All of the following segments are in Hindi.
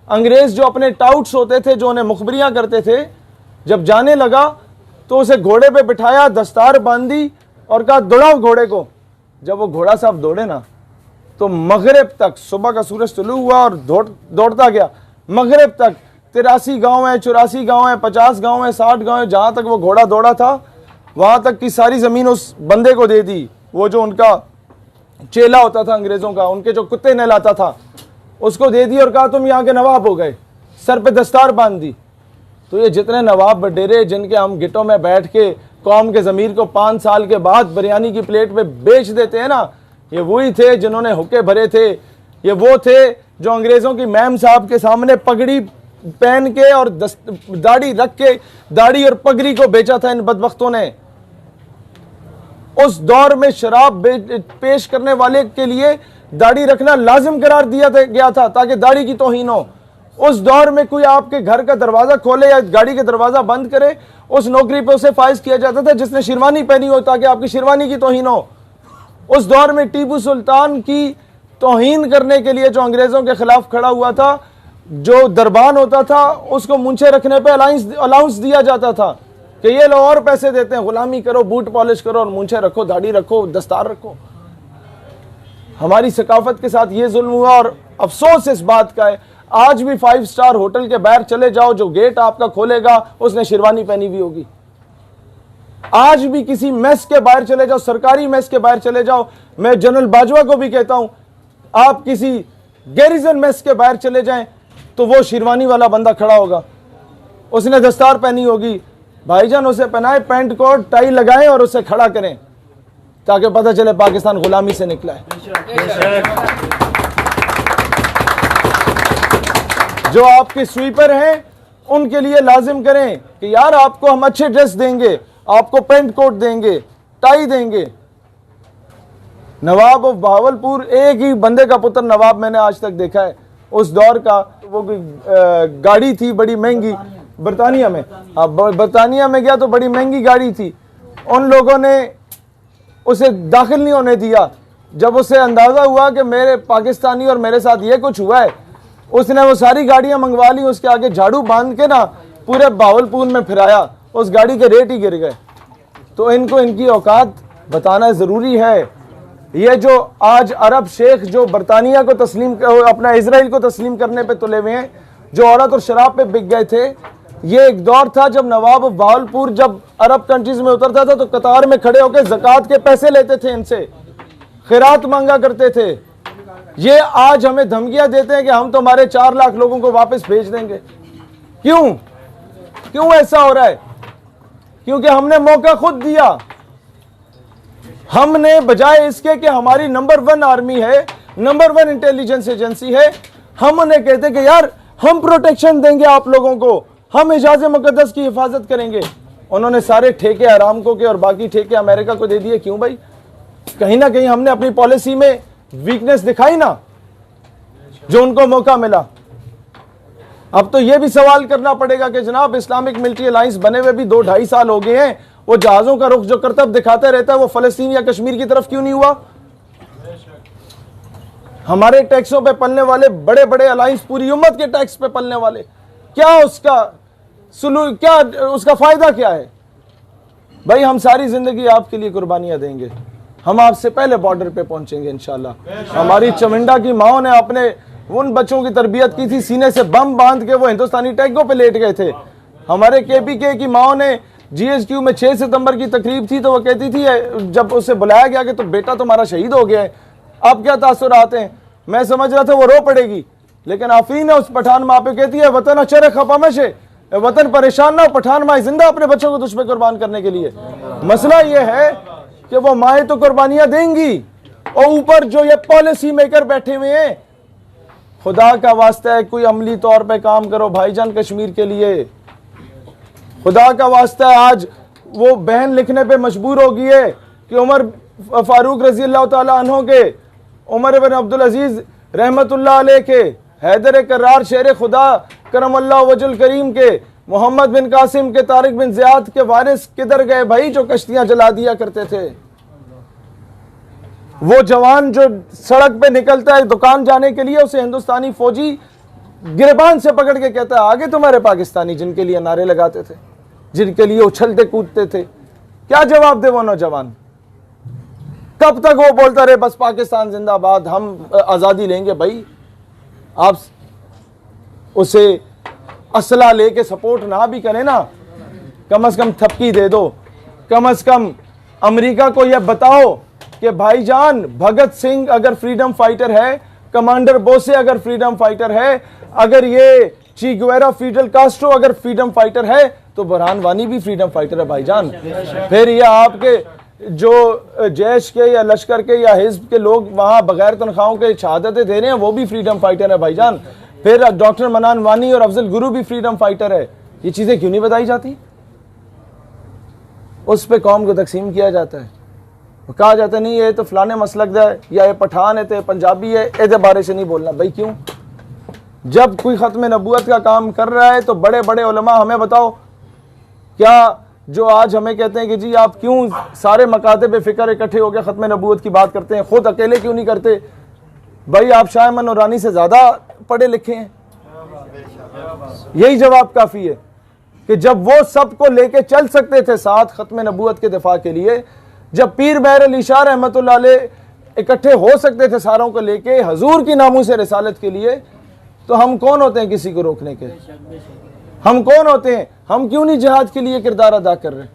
अंग्रेज जो अपने टाउट्स होते थे, जो उन्हें मुखबरियां करते थे, जब जाने लगा तो उसे घोड़े पे बिठाया, दस्तार बांधी और कहा दौड़ाओ घोड़े को। जब वो घोड़ा साहब दौड़े ना तो मगरिब तक, सुबह का सूरज तुलू हुआ और दौड़ता गया, मगरिब तक 83 गांव है, 84 गांव है, 50 गांव है, 60 गांव है, जहां तक वो घोड़ा दौड़ा था वहां तक की सारी जमीन उस बंदे को दे दी। वो जो उनका चेला होता था अंग्रेजों का, उनके जो कुत्ते नहलाता था, उसको दे दी और कहा तुम यहाँ के नवाब हो गए, सर पे दस्तार बांध दी। तो ये जितने नवाब बडेरे जिनके हम गिटों में बैठ के कौम के ज़मीर को 5 साल के बाद बिरयानी की प्लेट पे बेच देते हैं ना, ये वही थे जिन्होंने हुक्के भरे थे। ये वो थे जो अंग्रेज़ों की मैम साहब के सामने पगड़ी पहन के और दाढ़ी रख के, दाढ़ी और पगड़ी को बेचा था इन बदबख्तों ने। उस दौर में शराब पेश करने वाले के लिए दाढ़ी रखना लाजिम करार दिया गया था ताकि दाढ़ी की तौहीन हो। उस दौर में कोई आपके घर का दरवाजा खोले या गाड़ी का दरवाजा बंद करे, उस नौकरी पे उसे फाइज किया जाता था जिसने शेरवानी पहनी हो ताकि आपकी शेरवानी की तौहीन हो। उस दौर में टीपू सुल्तान की तौहीन करने के लिए जो अंग्रेजों के खिलाफ खड़ा हुआ था, जो दरबान होता था, उसको मुंछे रखने पे अलाउंस दिया जाता था कि ये लोग और पैसे देते हैं, गुलामी करो, बूट पॉलिश करो और मुंछे रखो, दाढ़ी रखो, दस्तार रखो। हमारी सकाफत के साथ ये जुल्म हुआ और अफसोस इस बात का है, आज भी 5 स्टार होटल के बाहर चले जाओ, जो गेट आपका खोलेगा उसने शेरवानी पहनी हुई होगी। आज भी किसी मेस के बाहर चले जाओ, सरकारी मेस के बाहर चले जाओ, मैं जनरल बाजवा को भी कहता हूं, आप किसी गैरिजन मेस के बाहर चले जाएं तो वो शेरवानी वाला बंदा खड़ा होगा, उसने दस्तार पहनी होगी। भाईजान उसे पहनाए, पैंट कोट टाई लगाएं और उसे खड़ा करें ताकि पता चले पाकिस्तान गुलामी से निकला है। जो आपके स्वीपर हैं उनके लिए लाजिम करें कि यार आपको हम अच्छे ड्रेस देंगे, आपको पैंट कोट देंगे, टाई देंगे। नवाब ऑफ बहावलपुर, एक ही बंदे का पुत्र नवाब मैंने आज तक देखा है उस दौर का। वो गाड़ी थी बड़ी महंगी, बरतानिया में, हाँ बरतानिया में गया तो बड़ी महंगी गाड़ी थी, उन लोगों ने उसे दाखिल नहीं होने दिया। जब उसे अंदाजा हुआ कि मेरे पाकिस्तानी और मेरे साथ ये कुछ हुआ है, उसने वो सारी गाड़ियां मंगवा ली, उसके आगे झाड़ू बांध के ना पूरे बावलपुर में फिराया, उस गाड़ी के रेट ही गिर गए। तो इनको इनकी औकात बताना ज़रूरी है। ये जो आज अरब शेख जो बरतानिया को तस्लीम, अपना इजराइल को तस्लीम करने पे तुले हुए हैं, जो औरत और शराब पे बिक गए थे, ये एक दौर था जब नवाब बावलपुर जब अरब कंट्रीज में उतरता था तो कतार में खड़े होकर ज़कात के पैसे लेते थे, इनसे खैरात मांगा करते थे। ये आज हमें धमकियां देते हैं कि हम तुम्हारे 4 लाख लोगों को वापस भेज देंगे। क्यों ऐसा हो रहा है? क्योंकि हमने मौका खुद दिया। हमने बजाय इसके कि हमारी नंबर 1 आर्मी है, नंबर 1 इंटेलिजेंस एजेंसी है, हम उन्हें कहते कि यार हम प्रोटेक्शन देंगे आप लोगों को, हम इजाज़े मुकद्दस की हिफाजत करेंगे। उन्होंने सारे ठेके अरामको के और बाकी ठेके अमेरिका को दे दिए। क्यों भाई? कहीं ना कहीं हमने अपनी पॉलिसी में वीकनेस दिखाई ना, जो उनको मौका मिला। अब तो यह भी सवाल करना पड़ेगा कि जनाब इस्लामिक मिलिट्री अलायंस बने हुए भी 2-2.5 साल हो गए हैं, वो जहाजों का रुख जो करतब दिखाता रहता है वो फलस्तीन या कश्मीर की तरफ क्यों नहीं हुआ? हमारे टैक्सों पे पलने वाले बड़े बड़े अलायंस पूरी उम्मत के टैक्स पे पलने वाले, क्या उसका फायदा क्या है? भाई हम सारी जिंदगी आपके लिए कुर्बानियां देंगे, हम आपसे पहले बॉर्डर पे पहुंचेंगे इंशाल्लाह। हमारी चमिंडा की माओ ने अपने उन बच्चों की तरबियत की थी, सीने से बम बांध के वो हिंदुस्तानी टैंकों पे लेट गए थे। हमारे केपीके की माओ ने जीएसक्यू में 6 सितंबर की तकरीब थी तो वो कहती थी, जब उसे बुलाया गया कि तो बेटा तुम्हारा शहीद हो गया है, अब क्या तासुरात हैं? मैं समझ रहा था वो रो पड़ेगी, लेकिन आफरीन है उस पठान माँ पे कहती है वतन अचर खपामश है, वतन परेशान ना, पठान माँ जिंदा अपने बच्चों को तुझ पे कुर्बान करने के लिए। मसला ये है कि वो माए तो कुर्बानियां देंगी और ऊपर जो ये पॉलिसी मेकर बैठे हुए हैं, खुदा का वास्ता है कोई अमली तौर पे काम करो भाईजान कश्मीर के लिए। खुदा का वास्ता है, आज वो बहन लिखने पे मजबूर हो गई है कि उमर फारूक रजी अल्लाह ताला अन्हो के, उमर बिन अब्दुल अजीज रहमतुल्लाह अलैह के, हैदर करार शेर खुदा करमल्लाह वजुल करीम के, मोहम्मद बिन कासिम के, तारिक बिन ज़ियाद के वारिस किधर गए भाई जो कश्तियां जला दिया करते थे? वो जवान जो सड़क पे निकलता है दुकान जाने के लिए, उसे हिंदुस्तानी फौजी गिरबान से पकड़ के कहता है आगे तुम्हारे पाकिस्तानी जिनके लिए नारे लगाते थे, जिनके लिए उछलते कूदते थे, क्या जवाब दे वो नौजवान? कब तक वो बोलता रहे बस पाकिस्तान जिंदाबाद, हम आज़ादी लेंगे? भाई आप उसे असला लेके सपोर्ट ना भी करें ना, कम से कम थपकी दे दो। कम से कम अमेरिका को यह बताओ कि भाईजान भगत सिंह अगर फ्रीडम फाइटर है, कमांडर बोसे अगर फ्रीडम फाइटर है, अगर ये ची गुवेरा फिडेल कास्ट्रो अगर फ्रीडम फाइटर है, तो बुरहान वानी भी फ्रीडम फाइटर है भाईजान। फिर ये आपके जो जैश के या लश्कर के या हिज्ब के लोग वहां बगैर तनख्वाहों के शहादतें दे रहे हैं, वो भी फ्रीडम फाइटर है भाईजान। फिर डॉक्टर मनान वानी और अफजल गुरु भी फ्रीडम फाइटर है। ये चीजें क्यों नहीं बताई जाती? उस पे कौम को तकसीम किया जाता है, कहा जाता है नहीं ये तो फलाने मसलक है, या ये पठान है, तो पंजाबी है, इसके बारे से नहीं बोलना। भाई क्यों? जब कोई खत्म नबूवत का काम कर रहा है तो बड़े बड़े उलमा हमें बताओ, क्या जो आज हमें कहते हैं कि जी आप क्यों सारे मकातब फ़िक्र इकट्ठे होकर ख़त्म नबूवत की बात करते हैं, खुद अकेले क्यों नहीं करते? भाई आप शाह अमन नूरानी से ज़्यादा पढ़े लिखे हैं। यही जवाब काफ़ी है कि जब वो सबको लेके चल सकते थे साथ ख़त्म नबूवत के दिफा के लिए, जब पीर महर अली शाह रहमतुल्लाह अलैह इकट्ठे हो सकते थे सारों को लेके हजूर की नामूस रिसालत के लिए, तो हम कौन होते हैं किसी को रोकने के? हम कौन होते हैं? हम क्यों नहीं जिहाद के लिए किरदार अदा कर रहे?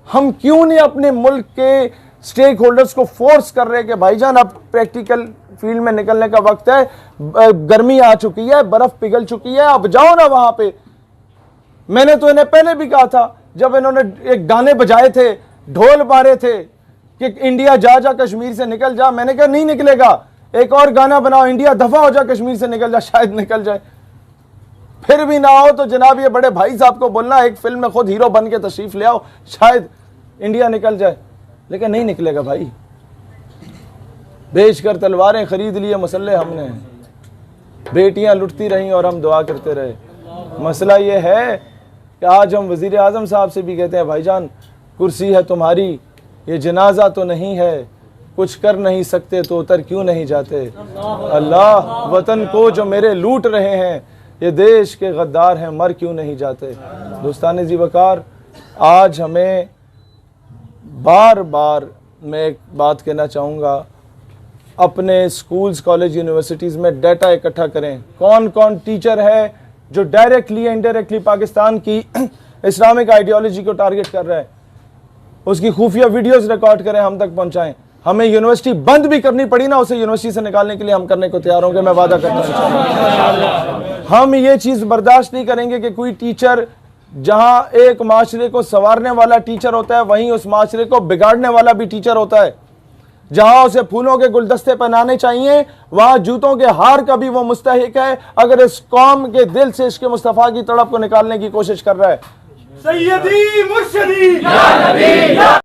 हम क्यों नहीं अपने मुल्क के स्टेक होल्डर्स को फोर्स कर रहे कि भाईजान अब प्रैक्टिकल फील्ड में निकलने का वक्त है, गर्मी आ चुकी है, बर्फ पिघल चुकी है, अब जाओ ना वहां पे। मैंने तो इन्हें पहले भी कहा था जब इन्होंने एक गाने बजाए थे, ढोल मारे थे कि इंडिया जा जा कश्मीर से निकल जा, मैंने कहा नहीं निकलेगा, एक और गाना बनाओ, इंडिया दफा हो जा कश्मीर से निकल जा, शायद निकल जाए। फिर भी ना हो तो जनाब ये बड़े भाई साहब को बोलना एक फिल्म में खुद हीरो बन के तशरीफ ले आओ, शायद इंडिया निकल जाए। लेकिन नहीं निकलेगा भाई। बेच कर तलवारें खरीद लिए मसल्ले हमने, बेटियां लुटती रहीं और हम दुआ करते रहे। मसला ये है कि आज हम वजीर आज़म साहब से भी कहते हैं भाईजान कुर्सी है तुम्हारी, ये जनाजा तो नहीं है, कुछ कर नहीं सकते तो उतर क्यों नहीं जाते? अल्लाह वतन को जो मेरे लूट रहे हैं, ये देश के गद्दार हैं, मर क्यों नहीं जाते? दोस्तान जी वकार, आज हमें बार बार मैं एक बात कहना चाहूँगा, अपने स्कूल्स कॉलेज यूनिवर्सिटीज़ में डाटा इकट्ठा करें, कौन कौन टीचर है जो डायरेक्टली इनडायरेक्टली पाकिस्तान की इस्लामिक आइडियोलॉजी को टारगेट कर रहा है, उसकी खुफिया वीडियोस रिकॉर्ड करें, हम तक पहुंचाएं। हमें यूनिवर्सिटी बंद भी करनी पड़ी ना, उसे यूनिवर्सिटी से निकालने के लिए हम करने को तैयार होंगे, मैं वादा करता हूं। हम ये चीज़ बर्दाश्त नहीं करेंगे कि कोई टीचर जहां एक माशरे को संवारने वाला टीचर होता है, वहीं उस माशरे को बिगाड़ने वाला भी टीचर होता है। जहां उसे फूलों के गुलदस्ते पहनाने चाहिए, वहां जूतों के हार का भी वो मुस्तहिक है, अगर इस कौम के दिल से इसके मुस्तफ़ा की तड़प को निकालने की कोशिश कर रहा है। सैयदी मुर्शिदी या नबी या